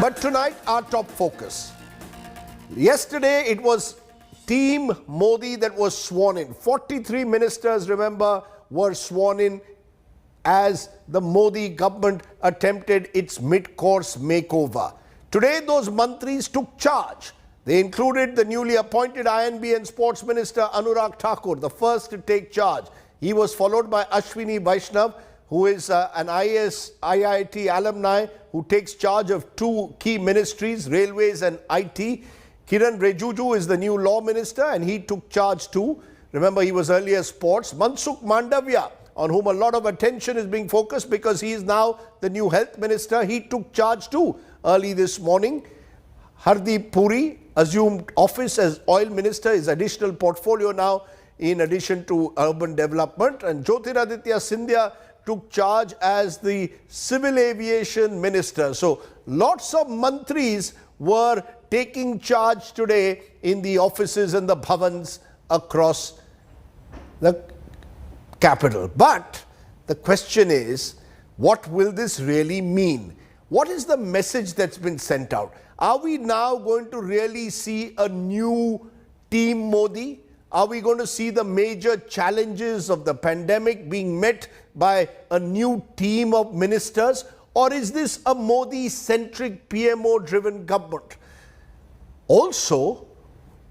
But tonight, our top focus. Yesterday, it was Team Modi that was sworn in. 43 ministers, remember, were sworn in as the Modi government attempted its mid-course makeover. Today, those mantris took charge. They included the newly appointed INB and Sports Minister Anurag Thakur, the first to take charge. He was followed by Ashwini Vaishnav, who is an IIT alumni who takes charge of two key ministries, Railways and IT. Kiran Rijiju is the new law minister and he took charge too. Remember, he was earlier sports. Mansukh Mandavia, on whom a lot of attention is being focused because he is now the new health minister, he took charge too early this morning. Hardeep Puri assumed office as oil minister, his additional portfolio now in addition to urban development. And Jyotiraditya Scindia took charge as the civil aviation minister. So lots of mantris were taking charge today in the offices and the bhavans across the capital. But the question is, what will this really mean? What is the message that's been sent out? Are we now going to really see a new Team Modi? Are we going to see the major challenges of the pandemic being met by a new team of ministers? Or is this a Modi-centric, PMO-driven government? Also,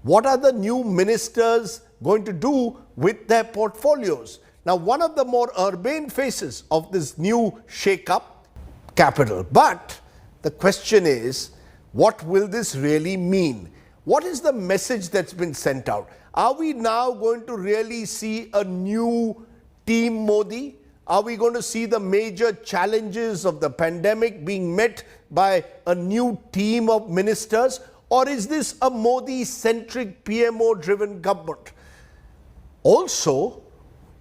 what are the new ministers going to do with their portfolios? Now, one of the more urbane faces of this new shake-up, capital. But the question is, what will this really mean? What is the message that's been sent out? Are we now going to really see a new Team Modi? Are we going to see the major challenges of the pandemic being met by a new team of ministers? Or is this a Modi-centric, PMO-driven government? Also,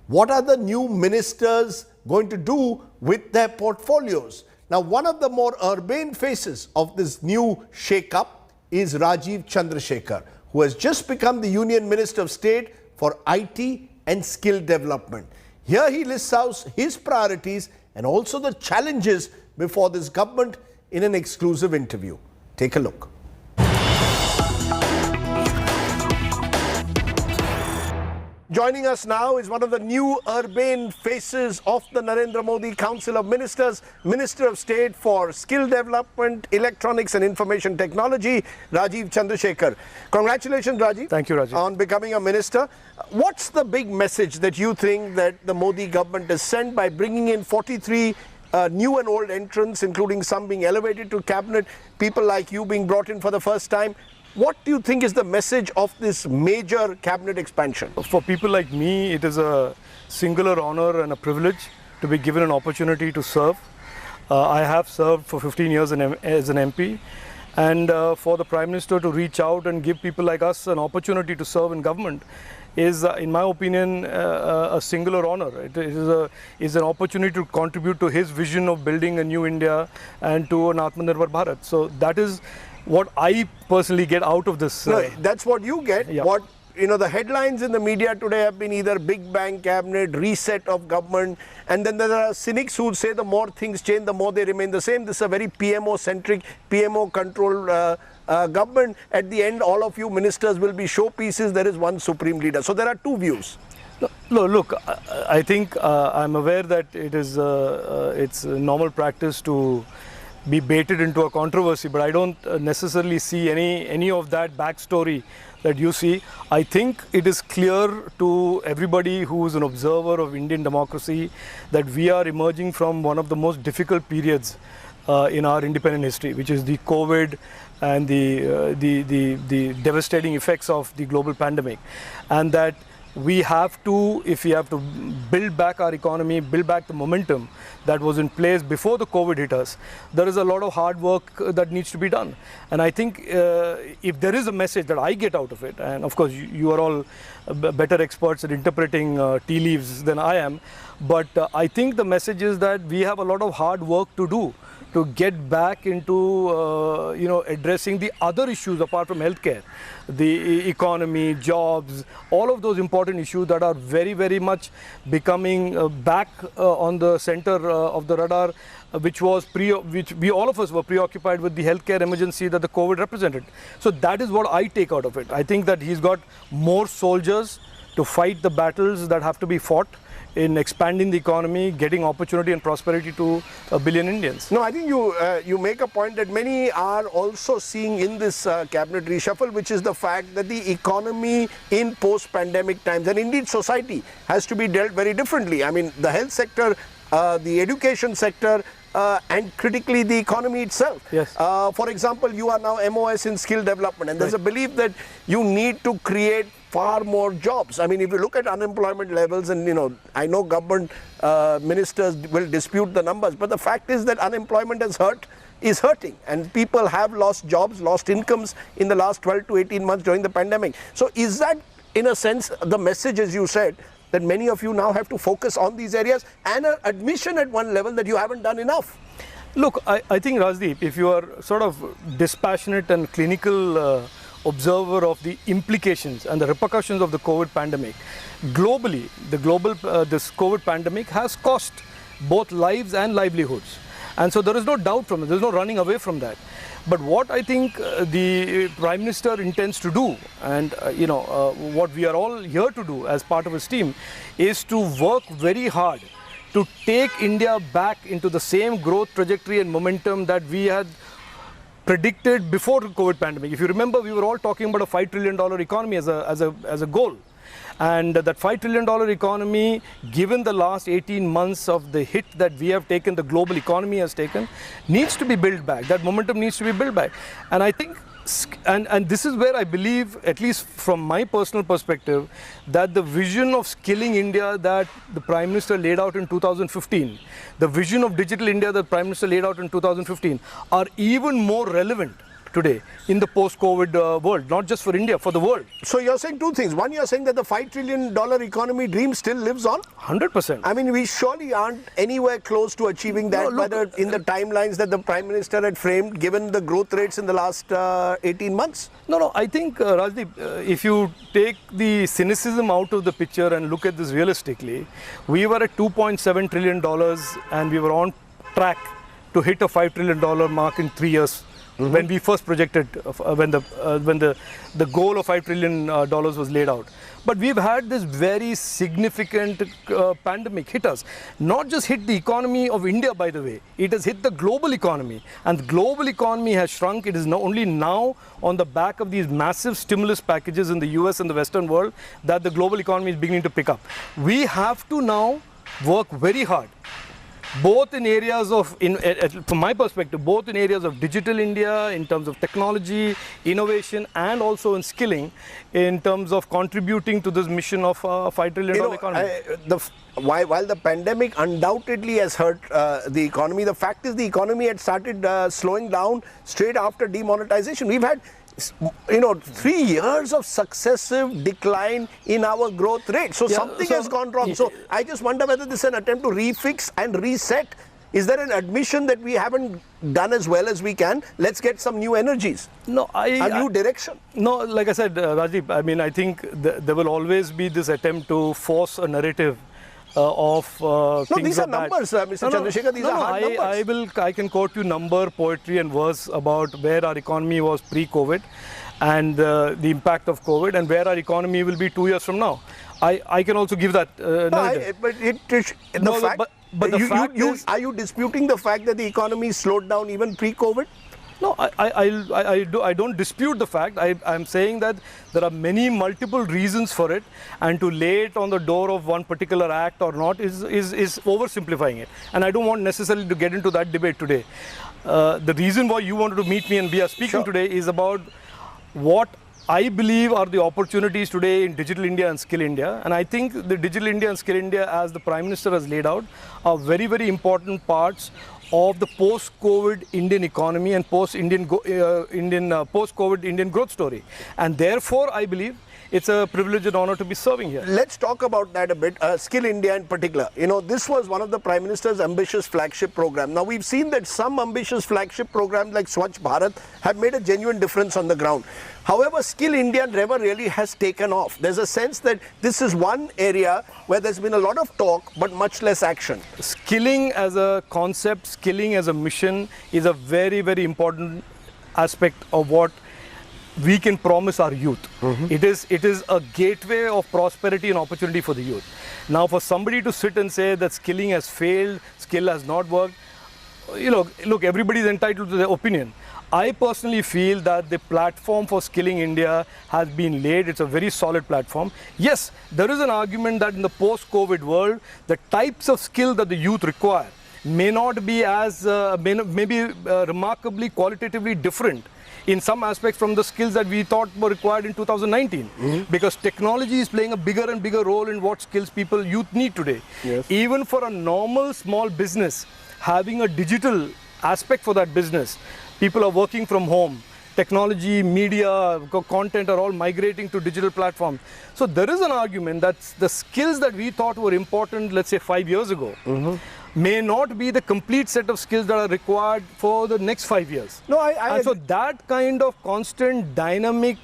what are the new ministers going to do with their portfolios? Now, one of the more urbane faces of this new shake-up is Rajiv Chandrasekhar, who has just become the Union Minister of State for IT and Skill Development. Here he lists out his priorities and also the challenges before this government in an exclusive interview. Take a look. Joining us now is one of the new urbane faces of the Narendra Modi Council of Ministers, Minister of State for Skill Development, Electronics and Information Technology, Rajiv Chandrasekhar. Congratulations, Rajiv. Thank you, Rajiv. On becoming a minister. What's the big message that you think that the Modi government has sent by bringing in 43 new and old entrants, including some being elevated to cabinet, people like you being brought in for the first time? What do you think is the message of this major cabinet expansion? For people like me, it is a singular honor and a privilege to be given an opportunity to serve. I have served for 15 years as an MP, and for the Prime Minister to reach out and give people like us an opportunity to serve in government is, in my opinion, a singular honor. It is an opportunity to contribute to his vision of building a new India and to an Atmanirbhar Bharat. So that is what I personally get out of this. No, that's what you get. Yeah. What, the headlines in the media today have been either big bang cabinet, reset of government, and then there are cynics who say the more things change, the more they remain the same. This is a very PMO-centric, PMO-controlled government. At the end, all of you ministers will be showpieces. There is one supreme leader. So there are two views. Look, I think I'm aware that it's a normal practice to be baited into a controversy, but I don't necessarily see any of that backstory that you see. I think it is clear to everybody who is an observer of Indian democracy that we are emerging from one of the most difficult periods in our independent history, which is the COVID and the devastating effects of the global pandemic, and that we have to, if we have to build back our economy, build back the momentum that was in place before the COVID hit us, there is a lot of hard work that needs to be done. And I think if there is a message that I get out of it, and of course you are all better experts at interpreting tea leaves than I am, but I think the message is that we have a lot of hard work to do to get back into addressing the other issues apart from healthcare, the economy, jobs, all of those important issues that are very, very much becoming back on the center of the radar, which we all of us were preoccupied with the healthcare emergency that the COVID represented. So that is what I take out of it. I think that he's got more soldiers to fight the battles that have to be fought in expanding the economy, getting opportunity and prosperity to a billion Indians. No, I think you make a point that many are also seeing in this cabinet reshuffle, which is the fact that the economy in post-pandemic times, and indeed society, has to be dealt very differently. I mean, the health sector, the education sector, and critically the economy itself. Yes. For example, you are now MOS in skill development, and there's a belief that you need to create far more jobs. I mean, if you look at unemployment levels, and I know government ministers will dispute the numbers, but the fact is that unemployment is hurting, and people have lost jobs, lost incomes in the last 12 to 18 months during the pandemic. So is that, in a sense, the message, as you said, that many of you now have to focus on these areas, and an admission at one level that you haven't done enough? Look, I think, Rajdeep, if you are sort of dispassionate and clinical observer of the implications and the repercussions of the COVID pandemic, globally, this COVID pandemic has cost both lives and livelihoods. And so there is no doubt from it, there's no running away from that. But what I think the Prime Minister intends to do, and what we are all here to do as part of his team, is to work very hard to take India back into the same growth trajectory and momentum that we had predicted before the COVID pandemic. If you remember, we were all talking about a $5 trillion economy as a goal. And that $5 trillion economy, given the last 18 months of the hit that we have taken, the global economy has taken, needs to be built back. That momentum needs to be built back. And I think, and this is where I believe, at least from my personal perspective, that the vision of skilling India that the Prime Minister laid out in 2015, the vision of digital India that the Prime Minister laid out in 2015, are even more relevant today in the post-COVID world, not just for India, for the world. So you're saying two things. One, you're saying that the $5 trillion economy dream still lives on? 100%. I mean, we surely aren't anywhere close to achieving that, whether in the timelines that the Prime Minister had framed, given the growth rates in the last 18 months. No, I think, Rajdeep, if you take the cynicism out of the picture and look at this realistically, we were at $2.7 trillion and we were on track to hit a $5 trillion mark in 3 years. Mm-hmm. When we first projected, when the goal of $5 trillion was laid out. But we've had this very significant pandemic hit us. Not just hit the economy of India, by the way. It has hit the global economy. And the global economy has shrunk. It is only now on the back of these massive stimulus packages in the US and the Western world that the global economy is beginning to pick up. We have to now work very hard, both in areas of, from my perspective, both in areas of digital India, in terms of technology, innovation, and also in skilling, in terms of contributing to this mission of a $5 trillion economy. While the pandemic undoubtedly has hurt the economy, the fact is the economy had started slowing down straight after demonetization. We've had 3 years of successive decline in our growth rate. So something has gone wrong. So I just wonder whether this is an attempt to refix and reset. Is there an admission that we haven't done as well as we can? Let's get some new energies. A new direction. No, like I said, Rajiv, I mean, I think there will always be this attempt to force a narrative these are numbers, Mr. Chandrasekhar. These are hard numbers. I can quote you number, poetry and verse about where our economy was pre-COVID and the impact of COVID and where our economy will be 2 years from now. I can also give that narrative. Are you disputing the fact that the economy slowed down even pre-COVID? No, I don't dispute the fact. I'm saying that there are multiple reasons for it, and to lay it on the door of one particular act or not is oversimplifying it. And I don't want necessarily to get into that debate today. The reason why you wanted to meet me and we are speaking today is about what I believe are the opportunities today in Digital India and Skill India. And I think the Digital India and Skill India, as the Prime Minister has laid out, are very, very important parts of the post-COVID Indian economy and post-COVID Indian growth story. And therefore, I believe it's a privilege and honor to be serving here. Let's talk about that a bit. Skill India in particular. You know, this was one of the Prime Minister's ambitious flagship program. Now, we've seen that some ambitious flagship programs like Swachh Bharat have made a genuine difference on the ground. However, Skill India never really has taken off. There's a sense that this is one area where there's been a lot of talk, but much less action. Skilling as a concept, skilling as a mission is a very, very important aspect of what we can promise our youth. It is a gateway of prosperity and opportunity for the youth. Now, for somebody to sit and say that skilling has failed, skill has not worked, you know, look, everybody is entitled to their opinion. I personally feel that the platform for Skilling India has been laid. It's a very solid platform. Yes, there is an argument that in the post-COVID world, the types of skill that the youth require may not be as, remarkably qualitatively different in some aspects from the skills that we thought were required in 2019. Because technology is playing a bigger and bigger role in what skills youth need today. Yes. Even for a normal small business, having a digital aspect for that business, people are working from home. Technology, media, content are all migrating to digital platforms. So there is an argument that the skills that we thought were important, let's say 5 years ago, may not be the complete set of skills that are required for the next 5 years. No, and so that kind of constant dynamic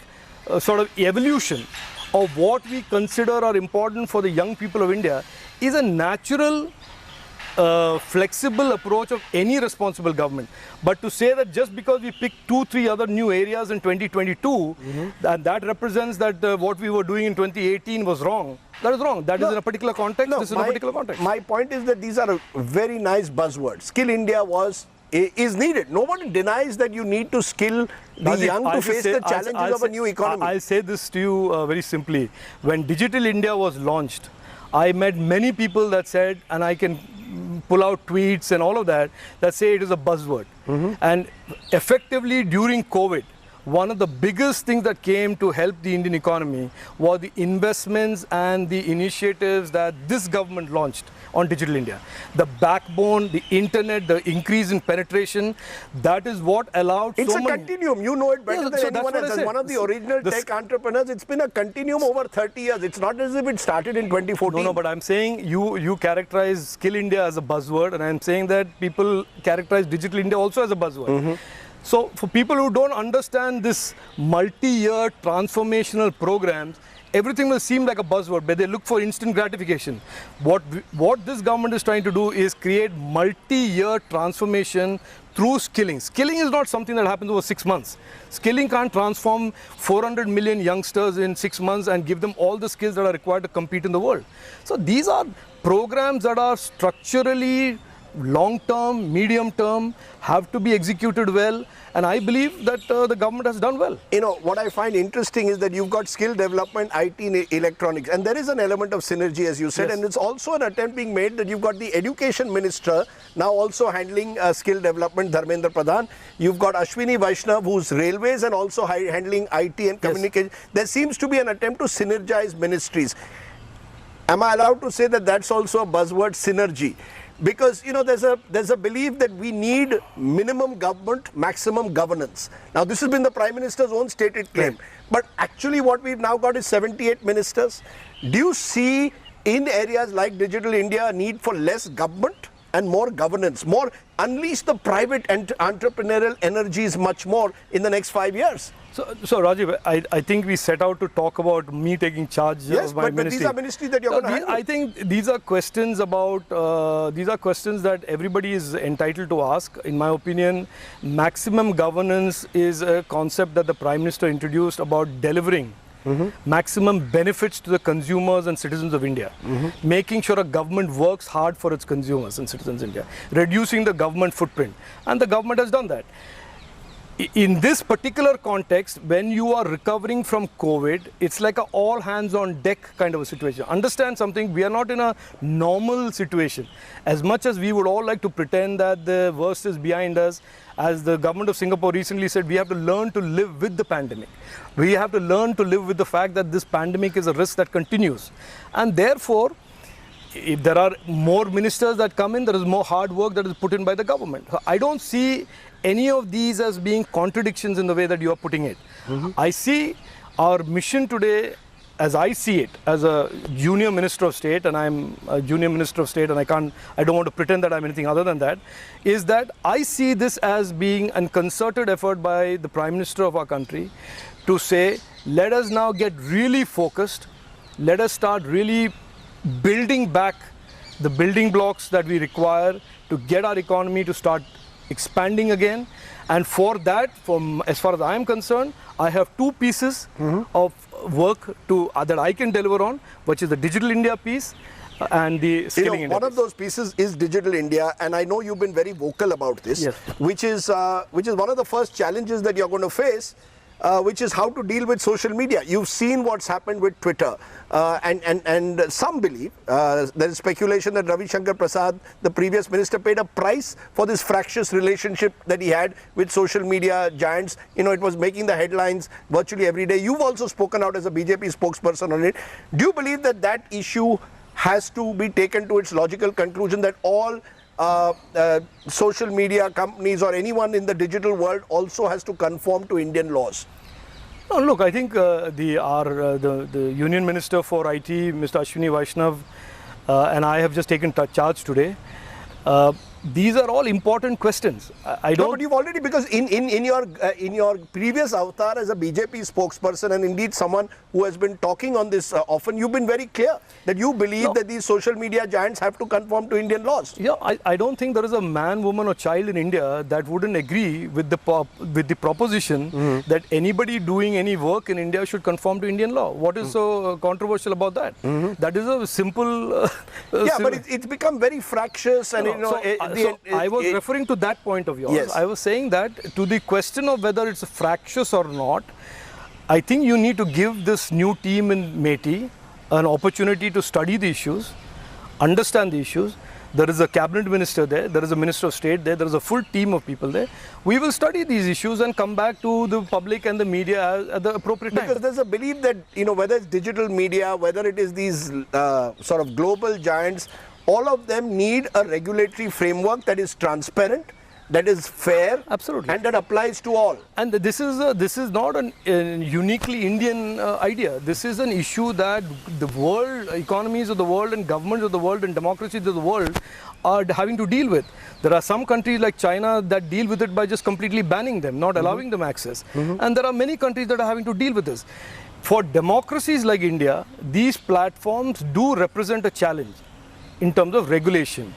sort of evolution of what we consider are important for the young people of India is a natural flexible approach of any responsible government. But to say that just because we picked 2-3 other new areas in 2022, and that represents that what we were doing in 2018 was wrong, that is wrong. That is in a particular context, this is in a particular context. My point is that these are very nice buzzwords. Skill India is needed. Nobody denies that you need to skill the young to face the challenges of a new economy. I'll say this to you very simply. When Digital India was launched, I met many people that said, and I can pull out tweets and all of that say it is a buzzword. And effectively during COVID, one of the biggest things that came to help the Indian economy were the investments and the initiatives that this government launched on Digital India. The backbone, the internet, the increase in penetration, that is what allowed it's a continuum. You know it better than anyone else. As one of the original tech entrepreneurs, it's been a continuum over 30 years. It's not as if it started in 2014. No, but I'm saying you characterize Skill India as a buzzword, and I'm saying that people characterize Digital India also as a buzzword. So for people who don't understand this multi-year transformational programs, everything will seem like a buzzword, but they look for instant gratification. What this government is trying to do is create multi-year transformation through skilling. Skilling is not something that happens over 6 months. Skilling can't transform 400 million youngsters in 6 months and give them all the skills that are required to compete in the world. So these are programs that are structurally long-term, medium-term, have to be executed well, and I believe that the government has done well. You know, what I find interesting is that you've got skill development, IT and electronics, and there is an element of synergy, as you said, and it's also an attempt being made that you've got the education minister now also handling skill development, Dharmendra Pradhan. You've got Ashwini Vaishnav, who's railways and also handling IT and communication. There seems to be an attempt to synergize ministries. Am I allowed to say that that's also a buzzword, synergy? Because, you know, there's a belief that we need minimum government, maximum governance. Now, this has been the Prime Minister's own stated claim. But actually what we've now got is 78 ministers. Do you see in areas like Digital India a need for less government and more governance, more unleash the private and entrepreneurial energies much more in the next 5 years? So Rajiv, I think we set out to talk about me taking charge of my ministry. But these are ministries that you're going to handle. I think these are questions about, these are questions that everybody is entitled to ask. In my opinion, maximum governance is a concept that the Prime Minister introduced about delivering maximum benefits to the consumers and citizens of India. Making sure a government works hard for its consumers and citizens of India. Reducing the government footprint. And the government has done that. In this particular context, when you are recovering from COVID, it's like an all hands on deck kind of a situation. Understand something, we are not in a normal situation. As much as we would all like to pretend that the worst is behind us, as the government of Singapore recently said, we have to learn to live with the pandemic. We have to learn to live with the fact that this pandemic is a risk that continues. And therefore, if there are more ministers that come in, there is more hard work that is put in by the government. So I don't see any of these as being contradictions in the way that you are putting it. I see our mission today as I see it, as a junior minister of state, and I'm a junior minister of state, and I don't want to pretend that I'm anything other than that, is that I see this as being a concerted effort by the Prime Minister of our country to say, let us now get really focused, let us start really building back the building blocks that we require to get our economy to start expanding again. And for that, as far as I am concerned, I have two pieces of work that I can deliver on, which is the Digital India piece and the Skilling India. One of those pieces is Digital India, and I know you've been very vocal about this, yes, which is one of the first challenges that you're going to face, which is how to deal with social media. You've seen what's happened with Twitter, and some believe, there is speculation that Ravi Shankar Prasad, the previous minister, paid a price for this fractious relationship that he had with social media giants. You know, it was making the headlines virtually every day. You've also spoken out as a BJP spokesperson on it. Do you believe that that issue has to be taken to its logical conclusion, that all social media companies or anyone in the digital world also has to conform to Indian laws? No, look, I think the Union Minister for IT, Mr. Ashwini Vaishnav, and I have just taken charge today. These are all important questions. I don't. No, but you've already, because in your previous avatar as a BJP spokesperson, and indeed someone who has been talking on this often, you've been very clear that you believe that these social media giants have to conform to Indian laws. Yeah, I don't think there is a man, woman or child in India that wouldn't agree with the proposition that anybody doing any work in India should conform to Indian law. What is so controversial about that? That is a simple... but it's become very fractious, and I was referring to that point of yours. Yes. I was saying that to the question of whether it's fractious or not, I think you need to give this new team in METI an opportunity to study the issues, understand the issues. There is a cabinet minister there, there is a minister of state there, there is a full team of people there. We will study these issues and come back to the public and the media at the appropriate time. Because there's a belief that, whether it's digital media, whether it is these sort of global giants, all of them need a regulatory framework that is transparent, that is fair, absolutely, and that applies to all. And this is not a uniquely Indian idea. This is an issue that the world, economies of the world and governments of the world and democracies of the world are having to deal with. There are some countries like China that deal with it by just completely banning them, not allowing them access. And there are many countries that are having to deal with this. For democracies like India, these platforms do represent a challenge in terms of regulation.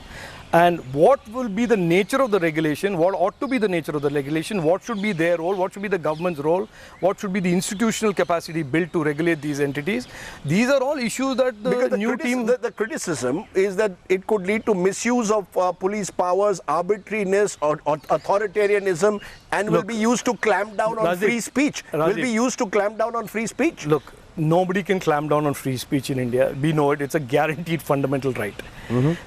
And what will be the nature of the regulation, what ought to be the nature of the regulation, what should be their role, what should be the government's role, what should be the institutional capacity built to regulate these entities. These are all issues that the new team... The criticism is that it could lead to misuse of police powers, arbitrariness or authoritarianism, and will be used to clamp down on free speech. Will be used to clamp down on free speech. Look, nobody can clamp down on free speech in India. We know it. It's a guaranteed fundamental right.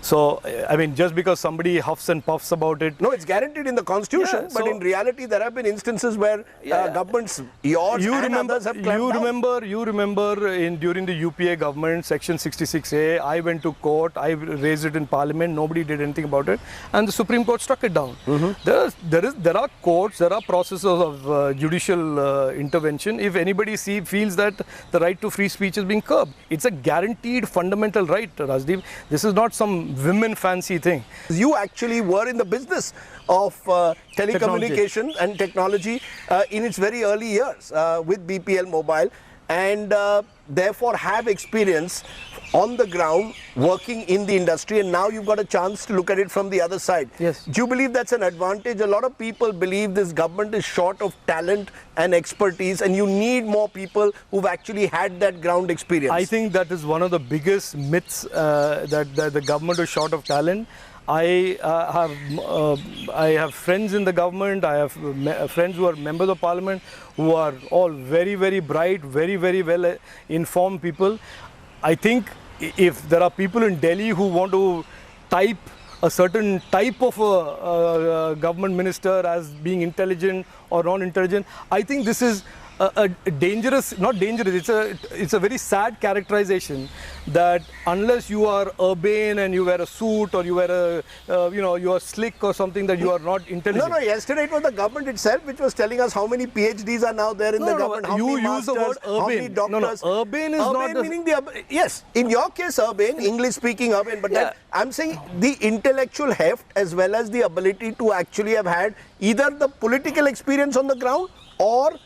So, I mean, just because somebody huffs and puffs about it... No, it's guaranteed in the Constitution, but in reality, there have been instances where governments, others have clamped down. You remember during the UPA government, Section 66A, I went to court, I raised it in Parliament, nobody did anything about it, and the Supreme Court struck it down. There are courts, there are processes of judicial intervention. If anybody feels that the right to free speech is being curbed, it's a guaranteed fundamental right, Rajdeep. This is not some women fancy thing. You actually were in the business of telecommunication and technology in its very early years with BPL Mobile, and therefore have experience on the ground working in the industry, and now you've got a chance to look at it from the other side. Yes. Do you believe that's an advantage? A lot of people believe this government is short of talent and expertise, and you need more people who've actually had that ground experience. I think that is one of the biggest myths, that the government is short of talent. I have friends in the government, I have friends who are members of parliament who are all very, very bright, very, very well informed people. I think if there are people in Delhi who want to type a certain type of a government minister as being intelligent or non-intelligent, I think this is a dangerous, not dangerous, it's a very sad characterization that unless you are urbane and you wear a suit or you wear a, you are slick or something, that you are not intelligent. No, yesterday it was the government itself which was telling us how many PhDs are now there in the government, how many use the word masters, how many urbane. doctors. Urbane is not the... meaning yes, in your case urbane, English speaking urbane, but then I'm saying the intellectual heft as well as the ability to actually have had either the political experience on the ground or,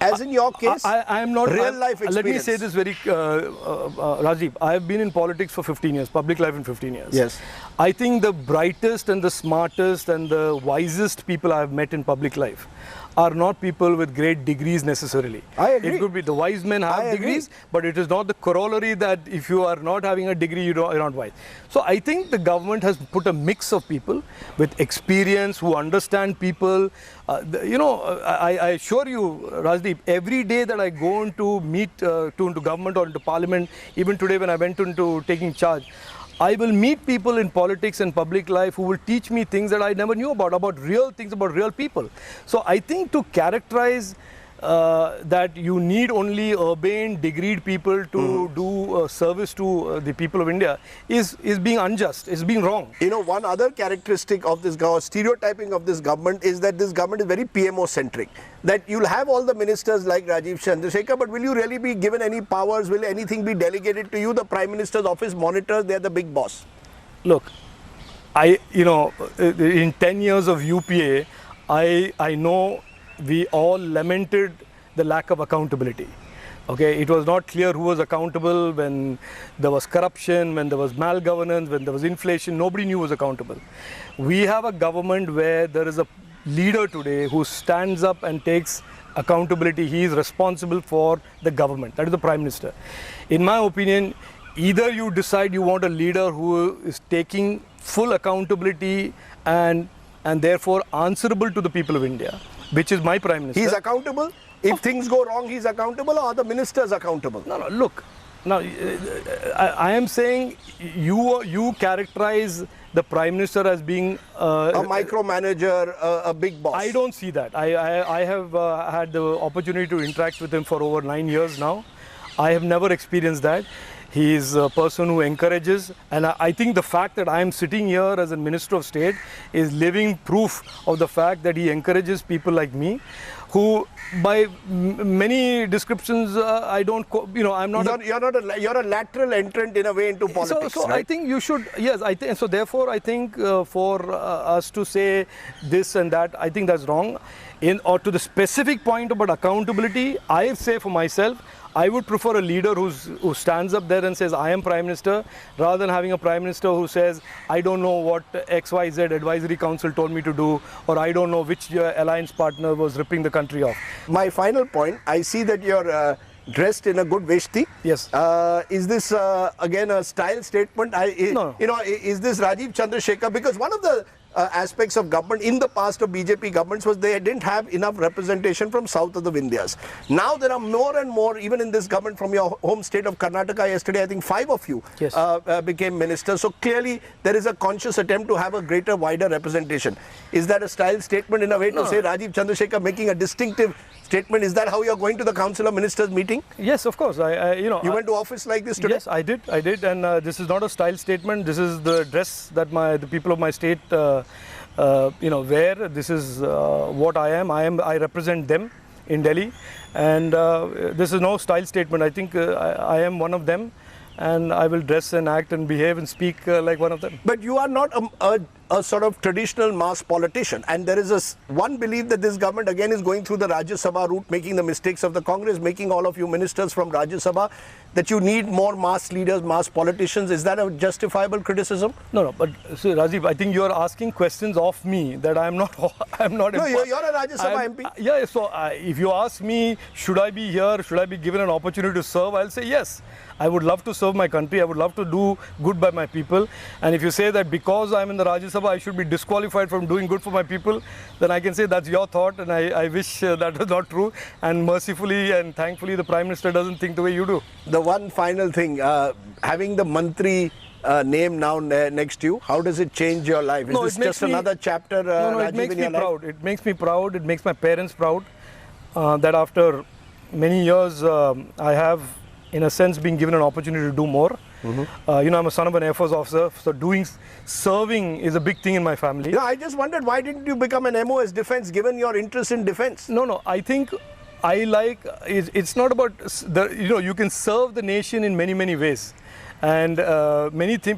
as in your case, I am not real life experience. Let me say this very, Rajiv, I have been in politics for 15 years, public life in 15 years. Yes. I think the brightest and the smartest and the wisest people I have met in public life are not people with great degrees necessarily. I agree. It could be the wise men have degrees, but it is not the corollary that if you are not having a degree, you're not wise. So I think the government has put a mix of people with experience who understand people. I assure you, Rajdeep, every day that I go into meet into government or into parliament, even today when I went into taking charge, I will meet people in politics and public life who will teach me things that I never knew about real things, about real people. So I think to characterize that you need only urbane, degreed people to do service to the people of India is being unjust, is being wrong. You know, one other characteristic of this government, stereotyping of this government, is that this government is very PMO-centric. That you'll have all the ministers like Rajiv Chandrasekhar, but will you really be given any powers? Will anything be delegated to you? The Prime Minister's office monitors, they're the big boss. Look, in 10 years of UPA, I know we all lamented the lack of accountability. Okay, it was not clear who was accountable when there was corruption, when there was malgovernance, when there was inflation. Nobody knew who was accountable. We have a government where there is a leader today who stands up and takes accountability. He is responsible for the government. That is the Prime Minister. In my opinion, either you decide you want a leader who is taking full accountability and therefore answerable to the people of India, which is my Prime Minister. He's accountable? If things go wrong, he's accountable, or are the ministers accountable? No, look. Now, I am saying you characterize the Prime Minister as being a micromanager, a big boss. I don't see that. I have had the opportunity to interact with him for over 9 years now. I have never experienced that. He is a person who encourages, and I think the fact that I am sitting here as a Minister of State is living proof of the fact that he encourages people like me, who, by many descriptions, I don't, I'm not. You're a lateral entrant in a way into politics. So right? I think you should, yes. I think so. Therefore, I think for us to say this and that, I think that's wrong. Or to the specific point about accountability, I say for myself, I would prefer a leader who stands up there and says, I am Prime Minister, rather than having a Prime Minister who says, I don't know what XYZ Advisory Council told me to do, or I don't know which alliance partner was ripping the country off. My final point, I see that you're dressed in a good veshti. Yes. Is this again a style statement? No. Is this Rajiv Chandrasekhar? Because one of the aspects of government in the past of BJP governments was they didn't have enough representation from south of the Vindhyas. Now there are more and more, even in this government from your home state of Karnataka. Yesterday, I think 5 of you became ministers. So clearly there is a conscious attempt to have a greater, wider representation. Is that a style statement in a way to say Rajiv Chandrasekhar making a distinctive statement? Is that how you are going to the Council of Ministers meeting? Yes, of course. You went to office like this today? Yes, I did, and this is not a style statement. This is the dress that the people of my state wear. This is what I am. I represent them in Delhi, and this is no style statement. I think I am one of them, and I will dress and act and behave and speak like one of them. But you are not a sort of traditional mass politician, and there is one belief that this government again is going through the Rajya Sabha route, making the mistakes of the Congress, making all of you ministers from Rajya Sabha, that you need more mass leaders, mass politicians. Is that a justifiable criticism? No, but see, Rajiv, I think you are asking questions of me that I am not. No, you're a Rajya Sabha MP. Yeah, so if you ask me, should I be here? Should I be given an opportunity to serve? I'll say yes. I would love to serve my country. I would love to do good by my people. And if you say that because I'm in the Rajya Sabha, I should be disqualified from doing good for my people, then I can say that's your thought, and I wish that was not true. And mercifully and thankfully, the Prime Minister doesn't think the way you do. The one final thing, having the Mantri name now next to you, how does it change your life? Is this just another chapter, No, Rajiv, it makes in me your proud. life? It makes me proud. It makes my parents proud that after many years, I have, in a sense, been given an opportunity to do more. I'm a son of an Air Force officer, so serving is a big thing in my family. I just wondered, why didn't you become an MOS defense given your interest in defense? No, I think it's not about you can serve the nation in many ways. And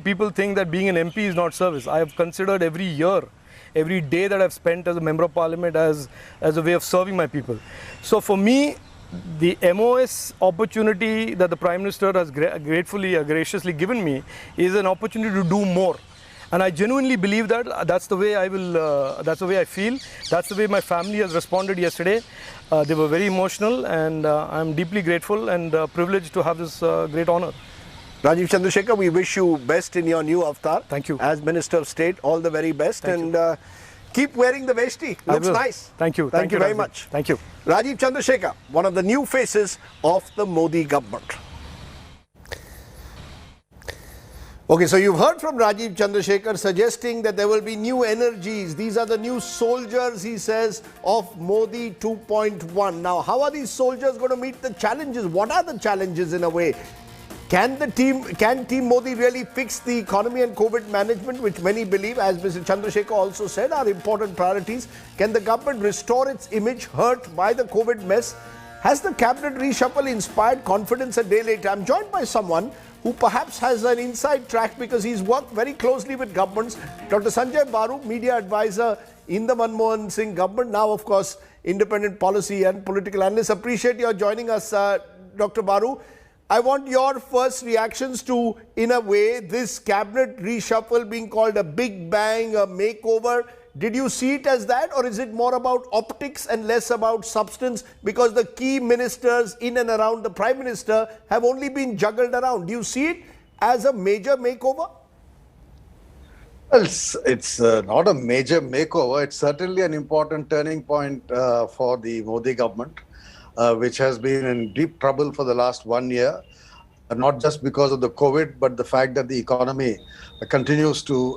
people think that being an MP is not service. I have considered every year, every day that I've spent as a member of parliament as a way of serving my people. So for me, the MOS opportunity that the Prime Minister has graciously given me is an opportunity to do more. And I genuinely believe that that's the way that's the way I feel. That's the way my family has responded yesterday. They were very emotional, and I'm deeply grateful and privileged to have this great honor. Rajiv Chandrasekhar, we wish you best in your new avatar. Thank you. As Minister of State, all the very best. Keep wearing the vesti. Looks nice. Thank you. Thank you very much. Thank you. Rajiv Chandrasekhar, one of the new faces of the Modi government. Okay, so you've heard from Rajiv Chandrasekhar suggesting that there will be new energies. These are the new soldiers, he says, of Modi 2.1. Now, how are these soldiers going to meet the challenges? What are the challenges in a way? Can Team Modi really fix the economy and COVID management, which many believe, as Mr. Chandrasekhar also said, are important priorities? Can the government restore its image hurt by the COVID mess? Has the cabinet reshuffle inspired confidence a day later? I'm joined by someone who perhaps has an inside track because he's worked very closely with governments. Dr. Sanjay Baru, media advisor in the Manmohan Singh government, now of course independent policy and political analyst. Appreciate your joining us, Dr. Baru. I want your first reactions to, in a way, this cabinet reshuffle being called a big bang, a makeover. Did you see it as that, or is it more about optics and less about substance because the key ministers in and around the Prime Minister have only been juggled around? Do you see it as a major makeover? Well, it's not a major makeover. It's certainly an important turning point for the Modi government, which has been in deep trouble for the last 1 year, not just because of the COVID, but the fact that the economy continues to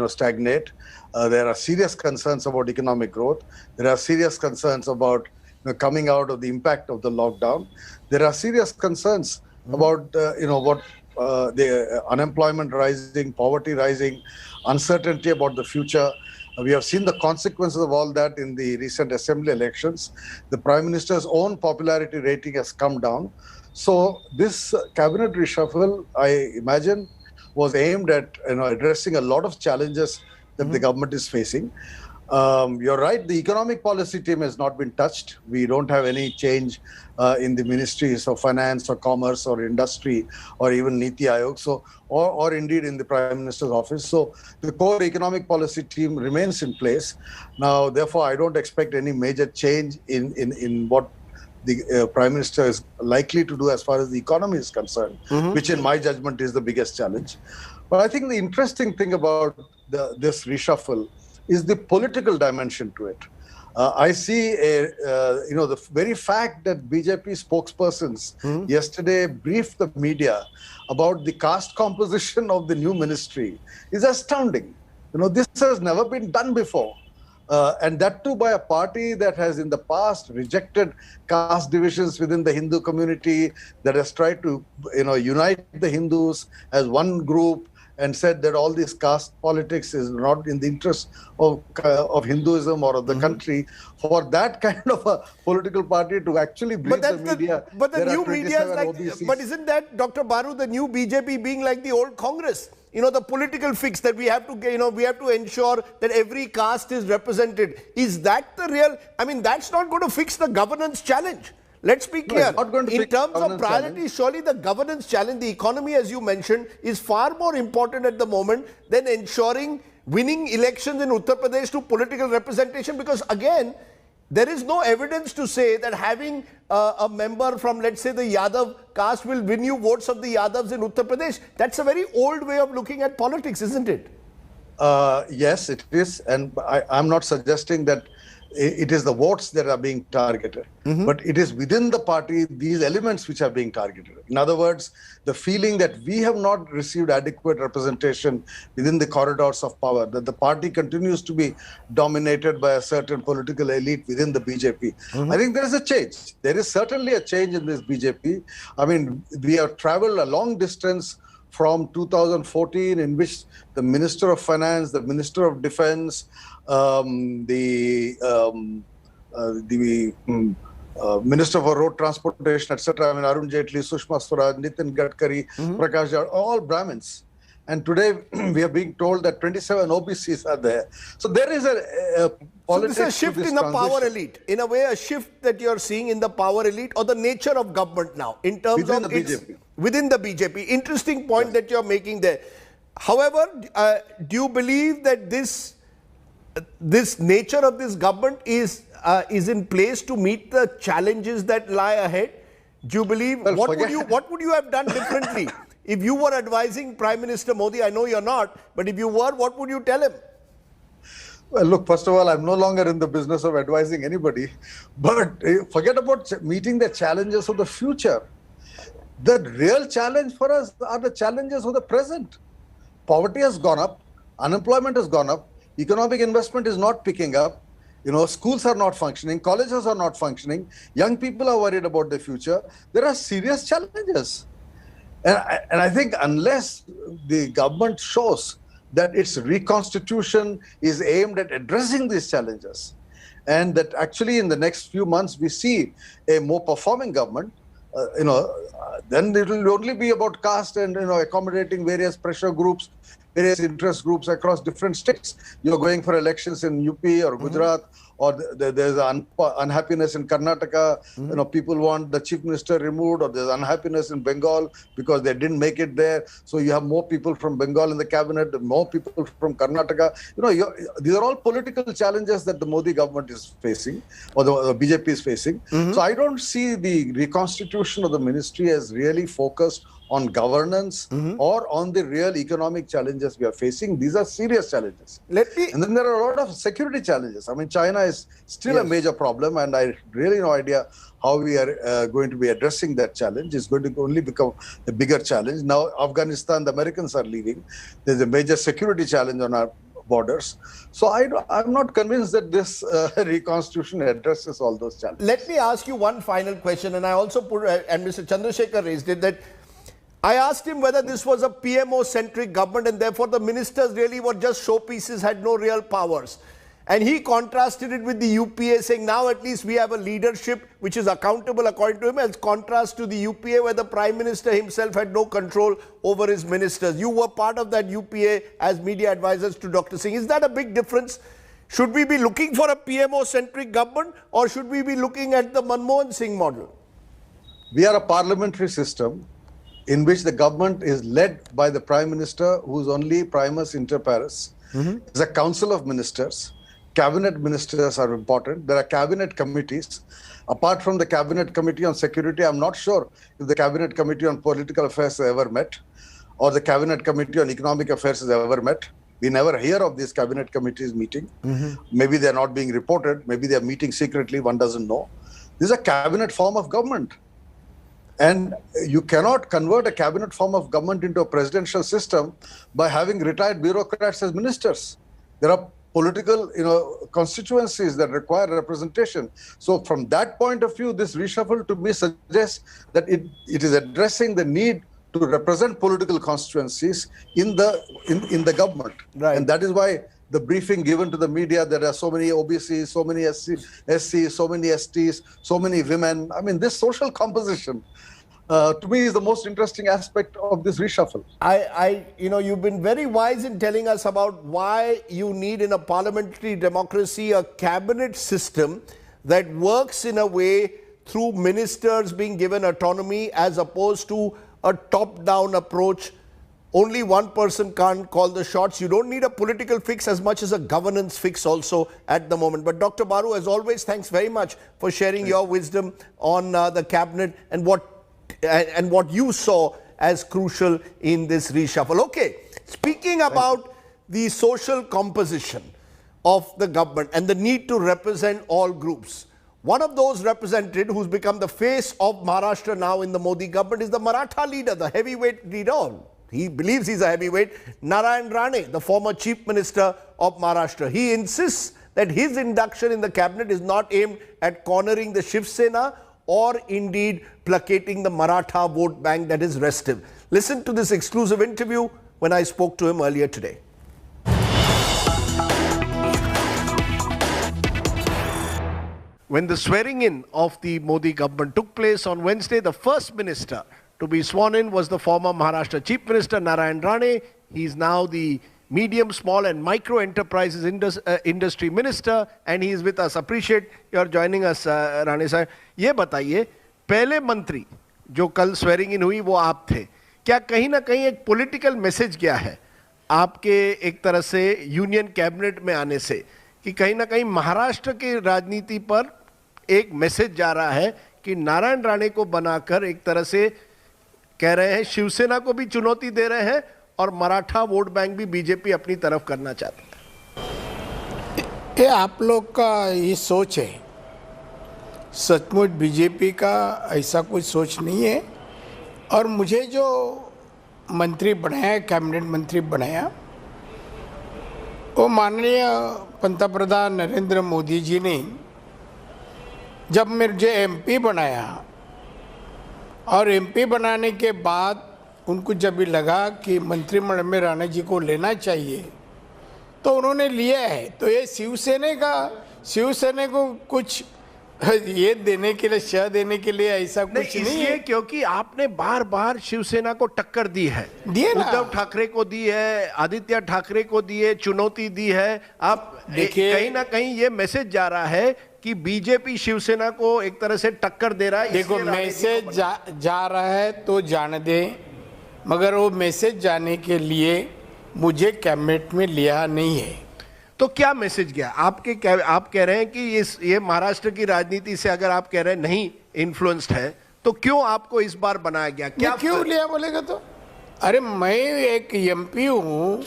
stagnate. There are serious concerns about economic growth. There are serious concerns about coming out of the impact of the lockdown. There are serious concerns about the unemployment rising, poverty rising, uncertainty about the future. We have seen the consequences of all that in the recent assembly elections. The Prime Minister's own popularity rating has come down. So this cabinet reshuffle, I imagine, was aimed at addressing a lot of challenges that the government is facing. You're right, the economic policy team has not been touched. We don't have any change in the ministries of finance or commerce or industry or even Niti Aayog, or indeed in the Prime Minister's office. So the core economic policy team remains in place. Now, therefore, I don't expect any major change in what the Prime Minister is likely to do as far as the economy is concerned, which in my judgment is the biggest challenge. But I think the interesting thing about this reshuffle is the political dimension to it. I see the very fact that BJP spokespersons yesterday briefed the media about the caste composition of the new ministry is astounding. This has never been done before. And that too by a party that has in the past rejected caste divisions within the Hindu community, that has tried to unite the Hindus as one group, and said that all this caste politics is not in the interest of Hinduism or of the country. For that kind of a political party to actually brief the media, but the new media is like, OBCs. But isn't that, Dr. Baru, the new BJP being like the old Congress? The political fix that we have to, we have to ensure that every caste is represented. Is that the real? I mean, that's not going to fix the governance challenge. Let's be clear. In terms of priority, surely the governance challenge, the economy, as you mentioned, is far more important at the moment than ensuring winning elections in Uttar Pradesh to political representation. Because again, there is no evidence to say that having a member from, let's say, the Yadav caste will win you votes of the Yadavs in Uttar Pradesh. That's a very old way of looking at politics, isn't it? Yes, it is. And I'm not suggesting that it is the votes that are being targeted, but it is within the party these elements which are being targeted. In other words, the feeling that we have not received adequate representation within the corridors of power, that the party continues to be dominated by a certain political elite within the BJP. I think there is a change. There is certainly a change in this BJP. I mean, we have traveled a long distance from 2014, in which the Minister of Finance, the Minister of Defense, Minister for Road Transportation, etc. I mean, Arun Jaitley, Sushma Swaraj, Nitin Gadkari, Prakash Jawade, all Brahmins. And today we are being told that 27 OBCs are there. So there is a politics. So this is a shift in the power elite. In a way, a shift that you're seeing in the power elite or the nature of government now in terms Within of the BJP. Within the BJP. Interesting point that you're making there. However, do you believe that this nature of this government is in place to meet the challenges that lie ahead? Do you believe, Well, what would you have done differently? If you were advising Prime Minister Modi, I know you're not, but if you were, what would you tell him? Well, look, first of all, I'm no longer in the business of advising anybody, but forget about meeting the challenges of the future. The real challenge for us are the challenges of the present. Poverty has gone up, unemployment has gone up, economic investment is not picking up, schools are not functioning, colleges are not functioning, young people are worried about the future. There are serious challenges. And I think unless the government shows that its reconstitution is aimed at addressing these challenges, and that actually in the next few months we see a more performing government, then it will only be about caste and accommodating various pressure groups, various interest groups across different states. You're going for elections in UP or Gujarat, or there's unhappiness in Karnataka. People want the chief minister removed, or there's unhappiness in Bengal because they didn't make it there. So you have more people from Bengal in the cabinet, more people from Karnataka. These are all political challenges that the Modi government is facing, or the BJP is facing. So I don't see the reconstitution of the ministry as really focused on governance or on the real economic challenges we are facing. These are serious challenges. And then there are a lot of security challenges. I mean, China is still a major problem, and I really no idea how we are going to be addressing that challenge. It's going to only become a bigger challenge. Now, Afghanistan, the Americans are leaving. There's a major security challenge on our borders. So I'm not convinced that this reconstitution addresses all those challenges. Let me ask you one final question, and I also put, and Mr. Chandrasekhar raised it, that I asked him whether this was a PMO-centric government and therefore the ministers really were just showpieces, had no real powers. And he contrasted it with the UPA, saying now at least we have a leadership which is accountable according to him, as contrast to the UPA where the Prime Minister himself had no control over his ministers. You were part of that UPA as media advisors to Dr. Singh. Is that a big difference? Should we be looking for a PMO-centric government, or should we be looking at the Manmohan Singh model? We are a parliamentary system in which the government is led by the Prime Minister, who is only primus inter pares. There's a council of ministers. Cabinet ministers are important. There are cabinet committees. Apart from the cabinet committee on security, I'm not sure if the cabinet committee on political affairs has ever met, or the cabinet committee on economic affairs has ever met. We never hear of these cabinet committees meeting. Maybe they're not being reported. Maybe they're meeting secretly. One doesn't know. This is a cabinet form of government. And you cannot convert a cabinet form of government into a presidential system by having retired bureaucrats as ministers. There are political, constituencies that require representation. So from that point of view, this reshuffle to me suggests that it is addressing the need to represent political constituencies in the government. Right. And that is why the briefing given to the media, there are so many OBCs, so many SCs, so many STs, so many women. I mean, this social composition, to me, is the most interesting aspect of this reshuffle. You've been very wise in telling us about why you need in a parliamentary democracy a cabinet system that works in a way through ministers being given autonomy as opposed to a top-down approach. Only one person can't call the shots. You don't need a political fix as much as a governance fix also at the moment. But Dr. Baru, as always, thanks very much for sharing your wisdom on the cabinet and what you saw as crucial in this reshuffle. Okay, speaking about the social composition, of the government and the need to represent all groups. One of those represented, who's become the face of Maharashtra now in the Modi government, is the Maratha leader, the heavyweight leader. He believes he's a heavyweight, Narayan Rane, the former chief minister of Maharashtra. He insists that his induction in the cabinet is not aimed at cornering the Shiv Sena or indeed placating the Maratha vote bank that is restive. Listen to this exclusive interview when I spoke to him earlier today. When the swearing in of the Modi government took place on Wednesday, the first minister to be sworn in was the former Maharashtra Chief Minister Narayan Rane. He is now the medium, small and micro enterprises industry minister and he is with us. Appreciate your joining us, Rane sir. ये बताइए, पहले मंत्री जो कल swearing in हुई वो आप थे. क्या कहीं ना कहीं एक पॉलिटिकल मैसेज गया है आपके एक तरह से यूनियन कैबिनेट में आने से कि कहीं ना कहीं महाराष्ट्र की राजनीति पर एक मैसेज जा रहा है कि नारायण राणे को बनाकर एक तरह से कह रहे हैं शिवसेना को भी चुनौती दे रहे हैं और मराठा वोट बैंक भी बीजेपी अपनी तरफ करना चाहती है? ये आप लोग का ये सोच है. सचमुच बीजेपी का ऐसा कोई सोच नहीं है. और मुझे जो मंत्री बनाया, कैबिनेट मंत्री बनाया, वो माननीय पंतप्रधान नरेंद्र मोदी जी ने जब मुझे एमपी बनाया और एमपी बनाने के बाद उनको जब भी लगा कि मंत्रिमंडल में राणा जी को लेना चाहिए तो उन्होंने लिया है. तो ये शिवसेना को कुछ ये देने के लिए, शह देने के लिए ऐसा कुछ नहीं है. क्योंकि आपने बार बार शिवसेना को टक्कर दी है, उद्धव ठाकरे को दी है, आदित्य ठाकरे को दी है, चुनौती दी है. आप देखिए, कहीं ना कहीं ये मैसेज जा रहा है कि बीजेपी शिवसेना को एक तरह से टक्कर दे रहा है. देखो, मैसेज जा रहा है तो जाने दे, मगर वो मैसेज जाने के लिए मुझे कैबिनेट में लिया नहीं है. तो क्या मैसेज गया आप कह रहे हैं कि ये महाराष्ट्र की राजनीति से अगर आप कह रहे हैं नहीं इन्फ्लुएंस्ड है तो क्यों आपको इस बार बनाया गया? क्या क्यों लिया बोलेगा तो? अरे मैं एक एमपी हूँ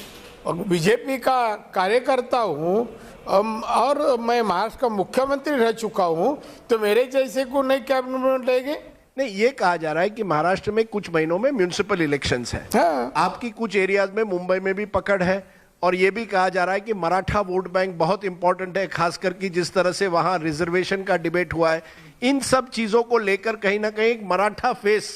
और बीजेपी का कार्यकर्ता हूँ और मैं महाराष्ट्र का मुख्यमंत्री रह चुका हूँ, तो मेरे जैसे को नहीं कैबिनेट में लेंगे? नहीं, ये कहा जा रहा है कि महाराष्ट्र में कुछ महीनों में म्युनिसिपल इलेक्शंस है. हाँ. आपकी कुछ एरियाज में, मुंबई में भी पकड़ है और ये भी कहा जा रहा है कि मराठा वोट बैंक बहुत इंपॉर्टेंट है, खासकर कि जिस तरह से वहां रिजर्वेशन का डिबेट हुआ है. इन सब चीजों को लेकर कहीं ना कहीं एक मराठा फेस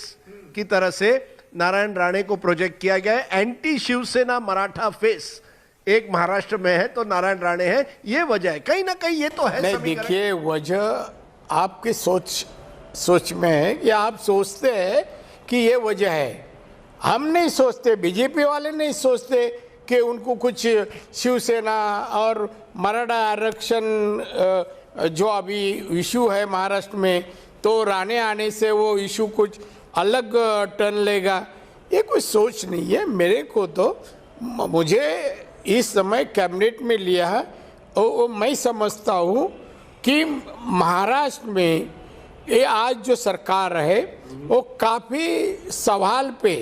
की तरह से नारायण राणे को प्रोजेक्ट किया गया है. एंटी शिवसेना मराठा फेस एक महाराष्ट्र में है तो नारायण राणे है, ये वजह है. कहीं ना कहीं ये तो है. नहीं, देखिए, वजह आपके सोच में है कि आप सोचते हैं कि ये वजह है. हम नहीं सोचते, बीजेपी वाले नहीं सोचते कि उनको कुछ शिवसेना और मराठा आरक्षण जो अभी इशू है महाराष्ट्र में, तो राणे आने से वो इशू कुछ अलग टर्न लेगा. ये कोई सोच नहीं है मेरे को. तो मुझे इस समय कैबिनेट में लिया है और मैं समझता हूँ कि महाराष्ट्र में ये आज जो सरकार है वो काफ़ी सवाल पे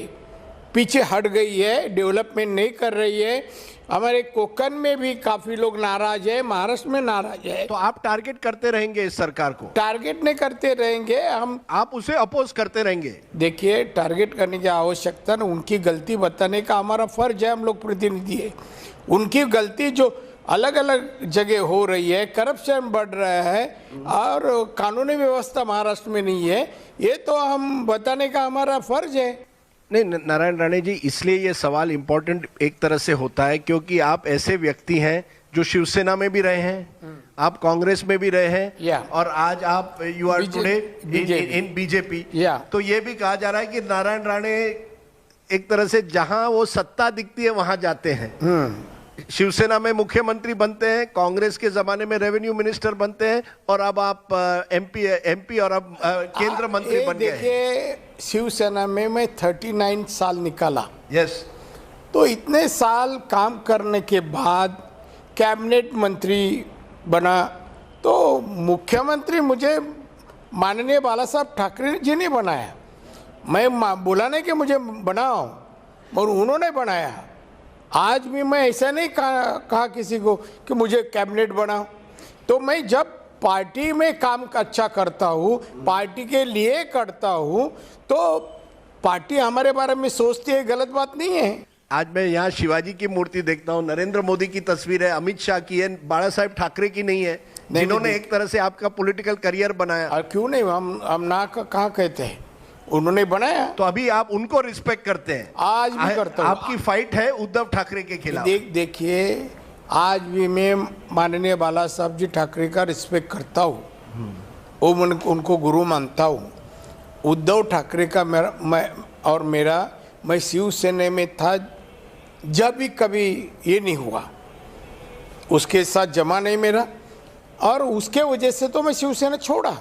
पीछे हट गई है, डेवलपमेंट नहीं कर रही है. हमारे कोकण में भी काफी लोग नाराज है, महाराष्ट्र में नाराज है. तो आप टारगेट करते रहेंगे इस सरकार को? टारगेट नहीं करते रहेंगे हम. आप उसे अपोज करते रहेंगे? देखिए, टारगेट करने की आवश्यकता ना, उनकी गलती बताने का हमारा फर्ज है. हम लोग प्रतिनिधि है. उनकी गलती जो अलग अलग जगह हो रही है, करप्शन बढ़ रहा है और कानूनी व्यवस्था महाराष्ट्र में नहीं है, ये तो हम बताने का हमारा फर्ज है. नहीं नारायण राणे जी, इसलिए ये सवाल इंपॉर्टेंट एक तरह से होता है क्योंकि आप ऐसे व्यक्ति हैं जो शिवसेना में भी रहे हैं, आप कांग्रेस में भी रहे हैं और आज आप you are today in BJP. तो ये भी कहा जा रहा है कि नारायण राणे एक तरह से जहां वो सत्ता दिखती है वहां जाते हैं. शिवसेना में मुख्यमंत्री बनते हैं, कांग्रेस के जमाने में रेवेन्यू मिनिस्टर बनते हैं और अब आप एमपी और अब केंद्र मंत्री बन गए. देखिए, शिवसेना में मैं 39 साल निकाला. यस. तो इतने साल काम करने के बाद कैबिनेट मंत्री बना तो मुख्यमंत्री मुझे माननीय बाला साहब ठाकरे जी ने बनाया. मैं बोला नहीं कि मुझे बनाओ, और उन्होंने बनाया. आज भी मैं ऐसा नहीं कहा किसी को कि मुझे कैबिनेट बनाओ। तो मैं जब पार्टी में काम अच्छा करता हूँ, पार्टी के लिए करता हूँ, तो पार्टी हमारे बारे में सोचती है, गलत बात नहीं है। आज मैं यहाँ शिवाजी की मूर्ति देखता हूँ, नरेंद्र मोदी की तस्वीर है, अमित शाह की है, बाला साहेब ठाकरे की नहीं है, जिन्होंने एक तरह से आपका पॉलिटिकल करियर बनाया। और क्यों नहीं, हम ना कहाँ कहते हैं, उन्होंने बनाया। तो अभी आप उनको रिस्पेक्ट करते हैं? आज भी करता हूँ। आपकी फाइट है उद्धव ठाकरे के खिलाफ। देखिए, आज भी मैं माननीय बाला साहब जी ठाकरे का रिस्पेक्ट करता हूँ, उनको गुरु मानता हूँ। उद्धव ठाकरे का मैं शिवसेना में था जब भी कभी ये नहीं हुआ, उसके साथ जमा नहीं मेरा, और उसके वजह से तो मैं शिवसेना छोड़ा।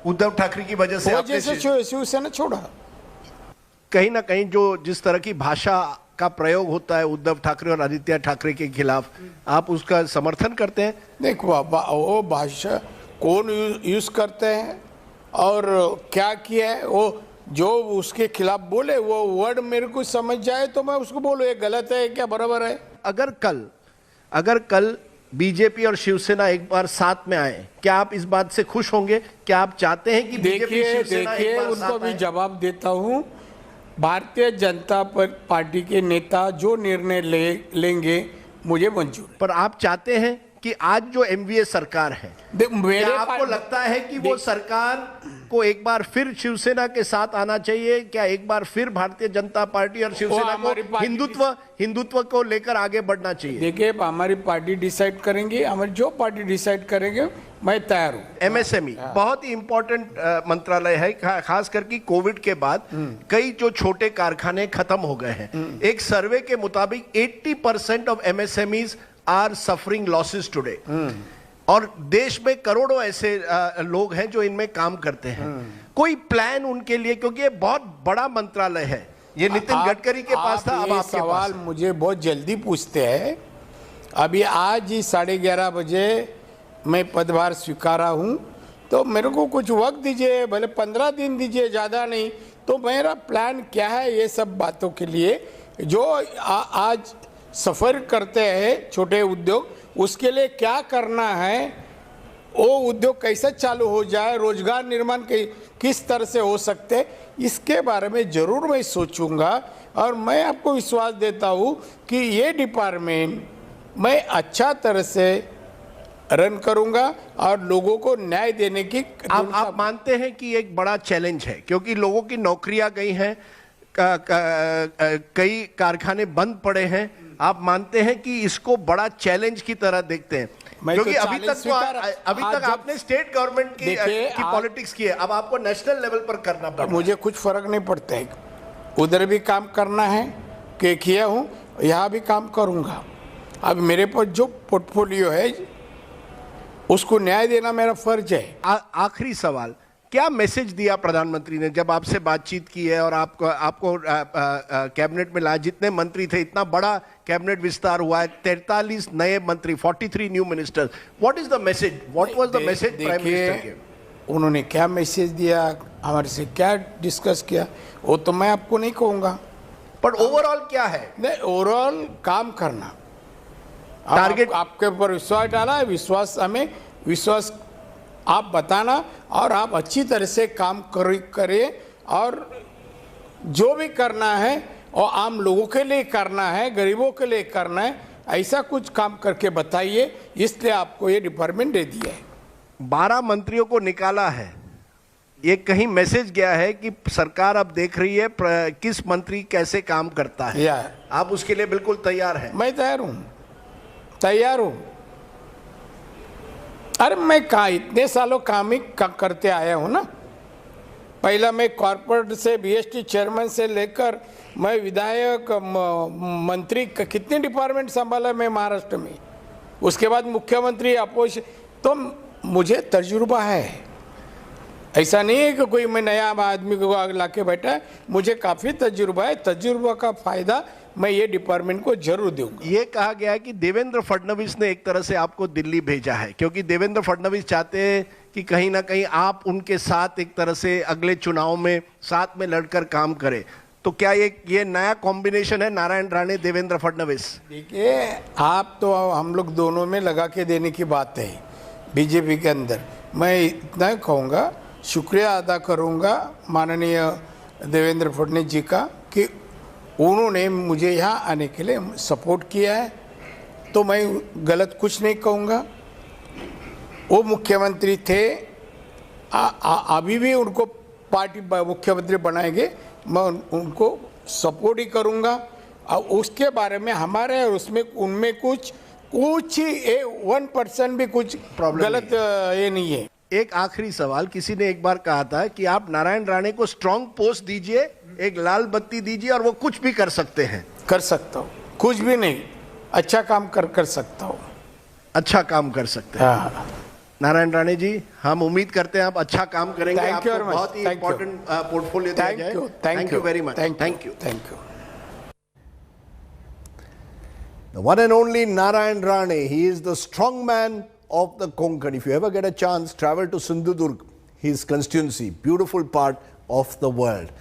उद्धव ठाकरे की वजह से शिवसेना छोड़ा। कहीं ना कहीं जो जिस तरह की भाषा का प्रयोग होता है उद्धव ठाकरे और आदित्य ठाकरे के खिलाफ, आप उसका समर्थन करते हैं? देखो, वो भाषा कौन यूज करते हैं और क्या किया है, वो जो उसके खिलाफ बोले वो वर्ड मेरे को समझ जाए तो मैं उसको बोलूँ, ये गलत है क्या बराबर है। अगर कल बीजेपी और शिवसेना एक बार साथ में आए, क्या आप इस बात से खुश होंगे? क्या आप चाहते हैं कि बीजेपी शिवसेना एक बार उनको भी जवाब देता हूँ, भारतीय जनता पार्टी के नेता जो निर्णय लेंगे मुझे मंजूर। पर आप चाहते हैं कि आज जो एमवीए सरकार है, क्या आपको लगता है कि वो सरकार को एक बार फिर शिवसेना के साथ आना चाहिए? क्या एक बार फिर भारतीय जनता पार्टी और शिवसेना को हिंदुत्व को लेकर आगे बढ़ना चाहिए? देखिए, हमारी पार्टी डिसाइड करेंगे, हमारी जो पार्टी डिसाइड करेंगे मैं तैयार हूँ। एमएसएमई बहुत ही इंपॉर्टेंट मंत्रालय है, खास करके कोविड के बाद कई जो छोटे कारखाने खत्म हो गए हैं। एक सर्वे के मुताबिक 80% of MSMEs are suffering losses today, और देश में करोड़ों ऐसे लोग हैं जो इनमें काम करते हैं। कोई प्लान उनके लिए, क्योंकि ये बहुत बड़ा मंत्रालय है, ये नितिन गडकरी के पास था, अब आपके सवाल पास। मुझे बहुत जल्दी पूछते हैं। अभी आज ही 11:30 बजे मैं पदभार स्वीकारा हूँ, तो मेरे को कुछ वक्त दीजिए, भले 15 दिन दीजिए, ज़्यादा नहीं। तो मेरा प्लान क्या है ये सब बातों के लिए, जो आज सफ़र करते हैं छोटे उद्योग, उसके लिए क्या करना है, वो उद्योग कैसे चालू हो जाए, रोजगार निर्माण किस तरह से हो सकते, इसके बारे में ज़रूर मैं सोचूंगा। और मैं आपको विश्वास देता हूँ कि ये डिपार्टमेंट मैं अच्छा तरह से रन करूंगा और लोगों को न्याय देने की। आप मानते हैं कि एक बड़ा चैलेंज है, क्योंकि लोगों की नौकरियां गई हैं, कई कारखाने बंद पड़े हैं। आप मानते हैं कि इसको बड़ा चैलेंज की तरह देखते हैं? क्योंकि तो अभी तक आपने स्टेट गवर्नमेंट की पॉलिटिक्स की है, अब आपको नेशनल लेवल पर करना पड़ता है। मुझे कुछ फर्क नहीं पड़ता है, उधर भी काम करना है कि किया हूँ, यहाँ भी काम करूँगा। अब मेरे पास जो पोर्टफोलियो है उसको न्याय देना मेरा फर्ज है। आखिरी सवाल, क्या मैसेज दिया प्रधानमंत्री ने जब आपसे बातचीत की है और आपको कैबिनेट में लाया? जितने मंत्री थे, इतना बड़ा कैबिनेट विस्तार हुआ है, 43 नए मंत्री, 43 new ministers. What is the message, what was the message prime minister के? उन्होंने क्या मैसेज दिया, हमारे से क्या डिस्कस किया, वो तो मैं आपको नहीं कहूँगा। पर ओवरऑल क्या है? नहीं, ओवरऑल काम करना, टारगेट आपके ऊपर विश्वास डाला है, विश्वास आप बताना, और आप अच्छी तरह से काम करें, और जो भी करना है और आम लोगों के लिए करना है, गरीबों के लिए करना है, ऐसा कुछ काम करके बताइए। इसलिए आपको ये डिपार्टमेंट दे दिया है। 12 मंत्रियों को निकाला है, ये कहीं मैसेज गया है कि सरकार अब देख रही है किस मंत्री कैसे काम करता है। आप उसके लिए बिल्कुल तैयार हैं? मैं तैयार हूँ। अरे मैं इतने सालों काम ही करते आया हूँ ना। पहला मैं कॉर्पोरेट से बीएसटी चेयरमैन से लेकर मैं विधायक, मंत्री, कितने डिपार्टमेंट संभाला मैं महाराष्ट्र में, उसके बाद मुख्यमंत्री, अपोजिशन, तो मुझे तजुर्बा है। ऐसा नहीं है कि कोई मैं नया आदमी को लाके बैठा है, मुझे काफ़ी तजुर्बा है। तजुर्बा का फ़ायदा मैं ये डिपार्टमेंट को जरूर दूंगा। ये कहा गया है कि देवेंद्र फडणवीस ने एक तरह से आपको दिल्ली भेजा है, क्योंकि देवेंद्र फडणवीस चाहते हैं कि कहीं ना कहीं आप उनके साथ एक तरह से अगले चुनाव में साथ में लड़कर काम करें। तो क्या ये नया कॉम्बिनेशन है नारायण राणे देवेंद्र फडणवीस? देखिए, आप तो हम लोग दोनों में लगा के देने की बात है बीजेपी के अंदर। मैं इतना कहूँगा, शुक्रिया अदा करूँगा माननीय देवेंद्र फडणवीस जी का कि उन्होंने मुझे यहाँ आने के लिए सपोर्ट किया है, तो मैं गलत कुछ नहीं कहूँगा। वो मुख्यमंत्री थे, अभी भी उनको पार्टी मुख्यमंत्री बनाएंगे, मैं उनको सपोर्ट ही करूँगा। और उसके बारे में हमारे और उसमें उनमें कुछ 1% भी कुछ गलत ये नहीं है। एक आखिरी सवाल, किसी ने एक बार कहा था कि आप नारायण राणे को स्ट्रांग पोस्ट दीजिए, एक लाल बत्ती दीजिए और वो कुछ भी कर सकते हैं। कर सकता हूँ, कुछ भी नहीं, अच्छा काम कर सकता हूँ। अच्छा काम कर सकते हैं। हाँ, नारायण राणे जी, हम उम्मीद करते हैं आप अच्छा काम करेंगे। Thank you आपको very much. बहुत ही Thank you. इंपॉर्टेंट पोर्टफोलियो दिया थैंक जाए। You, thank you very much. Thank you. Thank you. The one and only Narayan Rane, he is the strong man of the Konkan. If you ever get a chance, travel to Sindhudurg, his constituency, beautiful part of the world.